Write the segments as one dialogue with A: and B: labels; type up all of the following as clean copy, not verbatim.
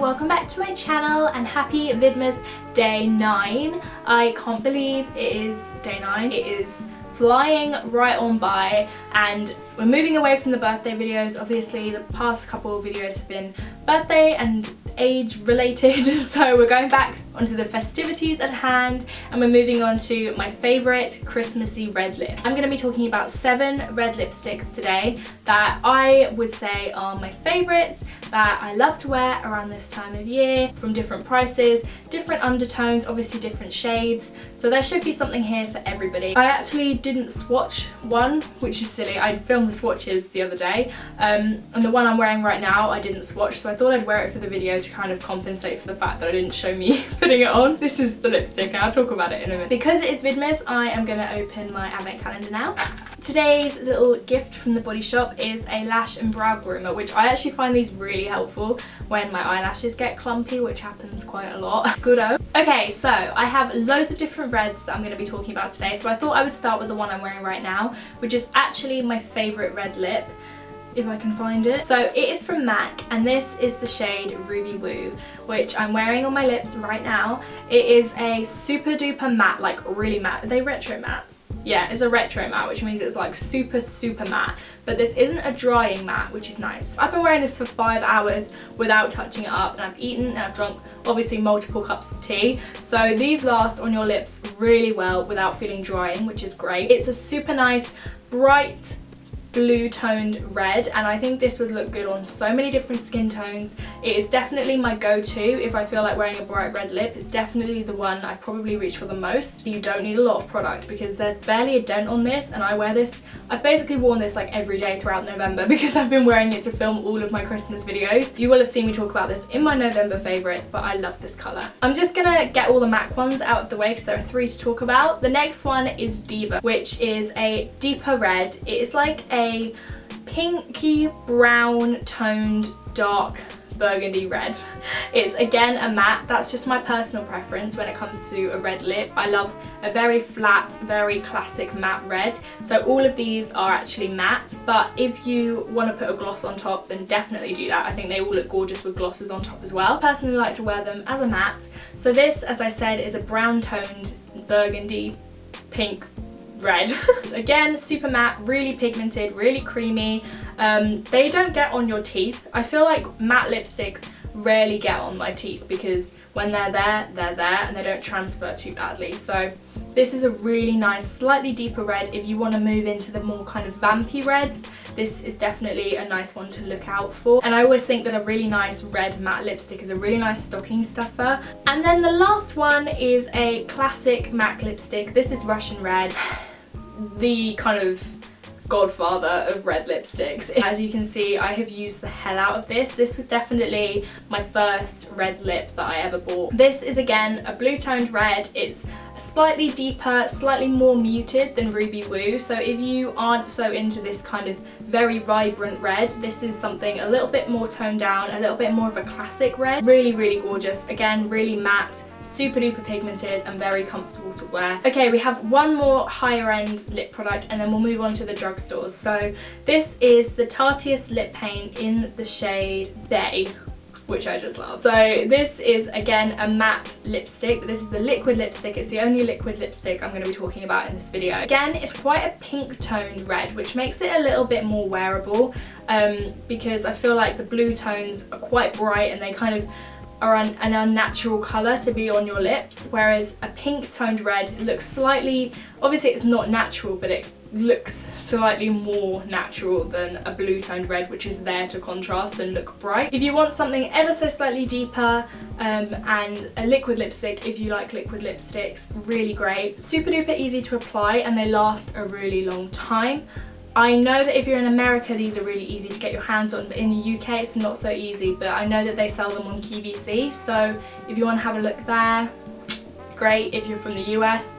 A: welcome back to my channel and happy Vidmas day 9. I can't believe it is day 9. It is flying right on by and we're moving away from the birthday videos. Obviously the past couple of videos have been birthday and age related, so we're going back onto the festivities at hand and we're moving on to my favourite Christmassy red lip. I'm going to be talking about 7 red lipsticks today that I would say are my favourites, that I love to wear around this time of year, from different prices, different undertones, obviously different shades, so there should be something here for everybody. I actually didn't swatch one, which is silly. I filmed the swatches the other day and the one I'm wearing right now I didn't swatch, so I thought I'd wear it for the video to kind of compensate for the fact that I didn't show me putting it on. This is the lipstick and I'll talk about it in a minute. Because it is Vidmas, I am going to open my advent calendar now. Today's little gift from the Body Shop is a lash and brow groomer, which I actually find these really helpful when my eyelashes get clumpy, which happens quite a lot. Good-o. Okay, so I have loads of different reds that I'm going to be talking about today, so I thought I would start with the one I'm wearing right now, which is actually my favourite red lip, if I can find it. So it is from MAC and this is the shade Ruby Woo, which I'm wearing on my lips right now. It is a super duper matte, like really matte. Are they retro mattes? Yeah, it's a retro matte, which means it's like super matte, but this isn't a drying matte, which is nice. I've been wearing this for 5 hours without touching it up, and I've eaten and I've drunk obviously multiple cups of tea, so these last on your lips really well without feeling drying, which is great. It's a super nice bright blue toned red, and I think this would look good on so many different skin tones. It is definitely my go-to if I feel like wearing a bright red lip. It's definitely the one I probably reach for the most. You don't need a lot of product because there's barely a dent on this, and I wear this, I've basically worn this like every day throughout November because I've been wearing it to film all of my Christmas videos. You will have seen me talk about this in my November favourites, but I love this colour. I'm just gonna get all the MAC ones out of the way because there are 3 to talk about. The next one is Diva, which is a deeper red. It is like a pinky brown toned dark burgundy red. It's again a matte. That's just my personal preference when it comes to a red lip. I love a very flat, very classic matte red, so all of these are actually matte, but if you want to put a gloss on top then definitely do that. I think they all look gorgeous with glosses on top as well. I personally like to wear them as a matte. So this, as I said, is a brown toned burgundy pink red. Again, super matte, really pigmented, really creamy. They don't get on your teeth. I feel like matte lipsticks rarely get on my teeth because when they're there and they don't transfer too badly. So this is a really nice, slightly deeper red. If you want to move into the more kind of vampy reds, this is definitely a nice one to look out for. And I always think that a really nice red matte lipstick is a really nice stocking stuffer. And then the last one is a classic MAC lipstick. This is Russian Red, the kind of godfather of red lipsticks. As you can see, I have used the hell out of this. This was definitely my first red lip that I ever bought. This is again a blue toned red. It's slightly deeper, slightly more muted than Ruby Woo, so if you aren't so into this kind of very vibrant red, this is something a little bit more toned down, a little bit more of a classic red. Really gorgeous. Again, really matte, super duper pigmented and very comfortable to wear. Okay, we have one more higher end lip product and then we'll move on to the drugstores. So this is the Tarteist lip paint in the shade Bay, which I just love. So this is again a matte lipstick. This is the liquid lipstick. It's the only liquid lipstick I'm going to be talking about in this video. Again, it's quite a pink toned red, which makes it a little bit more wearable because I feel like the blue tones are quite bright and they kind of are an unnatural colour to be on your lips, whereas a pink toned red looks slightly, obviously it's not natural, but it looks slightly more natural than a blue toned red, which is there to contrast and look bright. If you want something ever so slightly deeper and a liquid lipstick, if you like liquid lipsticks, really great. Super duper easy to apply and they last a really long time. I know that if you're in America these are really easy to get your hands on, but in the UK it's not so easy, but I know that they sell them on QVC, so if you want to have a look there, great. If you're from the US,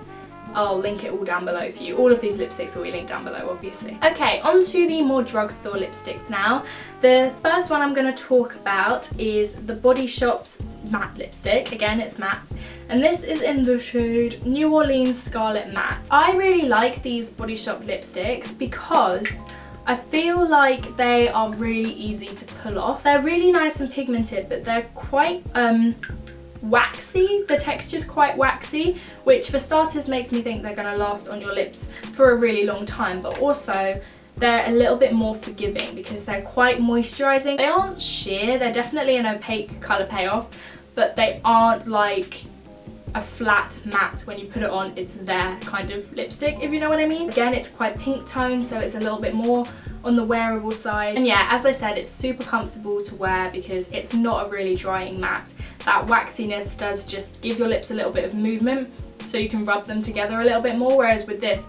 A: I'll link it all down below for you. All of these lipsticks will be linked down below, obviously. Okay, on to the more drugstore lipsticks now. The first one I'm going to talk about is the Body Shop's matte lipstick. Again, it's matte. And this is in the shade New Orleans Scarlet Matte. I really like these Body Shop lipsticks because I feel like they are really easy to pull off. They're really nice and pigmented, but they're quite waxy. The texture's quite waxy, which for starters makes me think they're going to last on your lips for a really long time, but also they're a little bit more forgiving because they're quite moisturising. They aren't sheer, they're definitely an opaque colour payoff, but they aren't like a flat matte. When you put it on, it's their kind of lipstick, if you know what I mean. Again, it's quite pink tone, so it's a little bit more on the wearable side. And yeah, as I said, it's super comfortable to wear because it's not a really drying matte. That waxiness does just give your lips a little bit of movement, so you can rub them together a little bit more, whereas with this,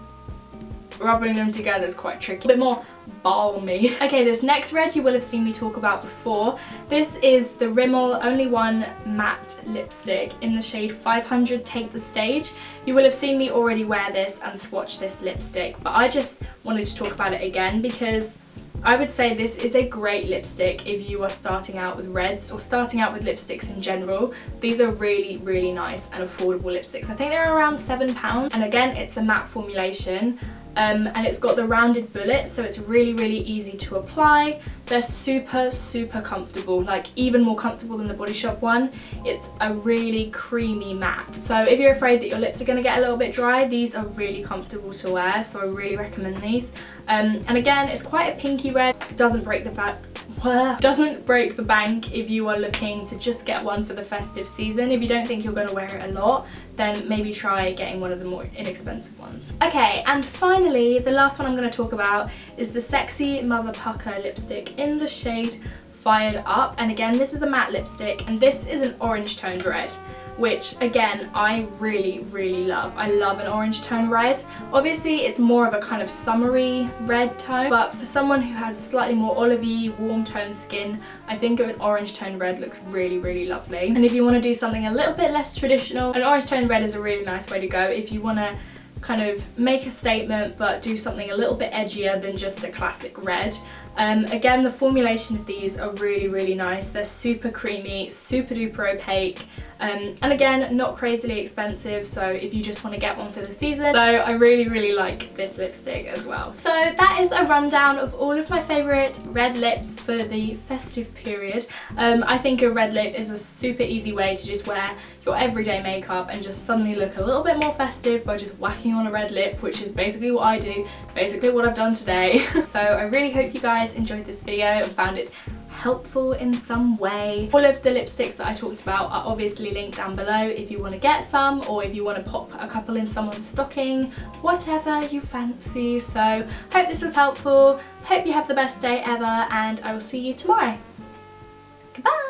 A: rubbing them together is quite tricky. A bit more balmy. Okay, this next red you will have seen me talk about before. This is the Rimmel Only One Matte Lipstick in the shade 500 Take the Stage. You will have seen me already wear this and swatch this lipstick, but I just wanted to talk about it again because I would say this is a great lipstick if you are starting out with reds or starting out with lipsticks in general. These are really, really nice and affordable lipsticks. I think they're around £7, and again, it's a matte formulation. And it's got the rounded bullet, so it's really, really easy to apply. They're super, super comfortable, like even more comfortable than the Body Shop one. It's a really creamy matte. So if you're afraid that your lips are going to get a little bit dry, these are really comfortable to wear, so I really recommend these. And again, it's quite a pinky red. Doesn't break the bank if you are looking to just get one for the festive season. If you don't think you're going to wear it a lot, then maybe try getting one of the more inexpensive ones. Okay, and finally, the last one I'm going to talk about is the Sexy Mother Pucker lipstick in the shade Fired Up. And again, this is a matte lipstick, and this is an orange toned red, which again, I really, really love. I love an orange tone red. Obviously, it's more of a kind of summery red tone, but for someone who has a slightly more olivey, warm toned skin, I think an orange tone red looks really, really lovely. And if you want to do something a little bit less traditional, an orange tone red is a really nice way to go if you want to kind of make a statement but do something a little bit edgier than just a classic red. Again, the formulation of these are really, really nice. They're super creamy, super duper opaque, and again, not crazily expensive, so if you just want to get one for the season. So I really, really like this lipstick as well. So that is a rundown of all of my favourite red lips for the festive period. I think a red lip is a super easy way to just wear your everyday makeup and just suddenly look a little bit more festive by just whacking on a red lip, which is basically what I do, basically what I've done today. So I really hope you guys enjoyed this video and found it helpful in some way. All of the lipsticks that I talked about are obviously linked down below if you want to get some, or if you want to pop a couple in someone's stocking, whatever you fancy. So hope this was helpful, hope you have the best day ever, and I will see you tomorrow. Goodbye!